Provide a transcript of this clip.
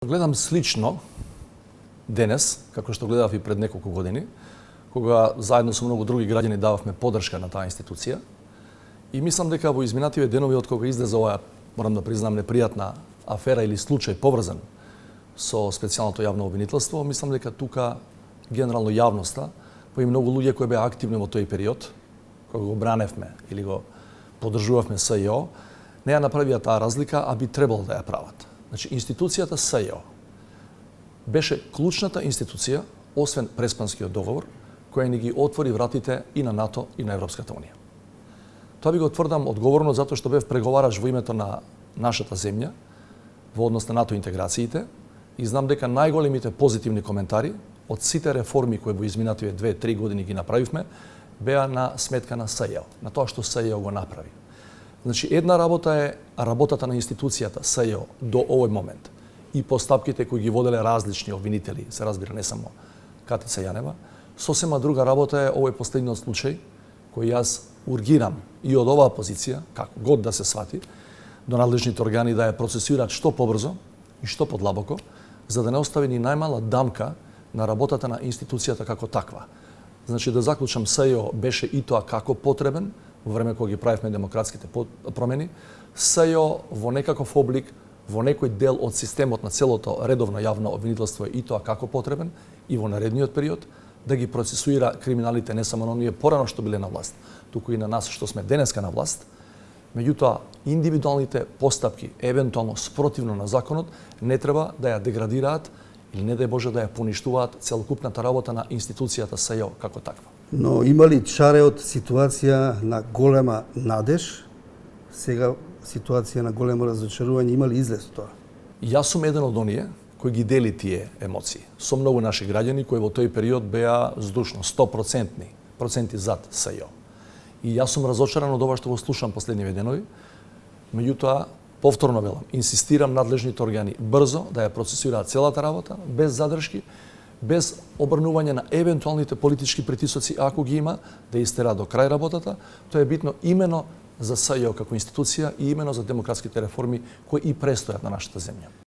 Гледам слично денес, како што гледав и пред неколку години, кога заедно со многу други граѓани дававме поддршка на таа институција. И мислам дека во изминативе денови од кога излезе оваа, морам да признам, непријатна афера или случај поврзан со специјалното јавно обвинителство, мислам дека тука генерално јавноста, па и многу луѓе кои беа активни во тој период, кога го браневме или го поддржувавме СЈО, не ја направија таа разлика, а би требало да ја прават. Значи, институцијата СЈО беше клучната институција, освен Преспанскиот договор, која ни ги отвори вратите и на НАТО и на Европската унија. Тоа би го тврдам одговорно затоа што бев преговараш во името на нашата земја во однос на НАТО интеграциите и знам дека најголемите позитивни коментари од сите реформи кои во изминативе 2-3 години ги направивме беа на сметка на СЈО, на тоа што СЈО го направи. Значи, една работа е работата на институцијата СЈО до овој момент и постапките кои ги воделе различни обвинители, се разбира не само Катица Јанева. Сосема друга работа е овој последниот случај кој јас ургирам и од оваа позиција, како год да се свати, до надлежните органи да ја процесираат што побрзо и што подлабоко, за да не остави ни најмала дамка на работата на институцијата како таква. Значи, да заклучам, СЈО беше и тоа како потребен, во време кога ги правевме демократските промени, СЈО во некаков облик, во некој дел од системот на целото редовно јавно обвинителство и тоа како потребен и во наредниот период да ги процесуира криминалите не само на оние порано што биле на власт, туку и на нас што сме денеска на власт. Меѓутоа, индивидуалните постапки, евентуално спротивно на законот, не треба да ја деградираат или не дај Боже да ја поништуваат целокупната работа на институцијата СЈО како таква. Но има ли чареот ситуација на голема надеж, сега ситуација на големо разочарување, има ли излез тоа? Јас сум еден од оние кои ги дели тие емоции. Со многу наши граѓани кои во тој период беа здушно 100% зад СЈО. И јас сум разочаран од ова што го слушам последниве денови. Меѓутоа, повторно велам, инсистирам надлежните органи брзо да ја процесираат целата работа, без задршки, без обрнување на евентуалните политички притисоци, ако ги има, да истера до крај работата. Тоа е битно имено за СЈО како институција и имено за демократските реформи кои и престојат на нашата земја.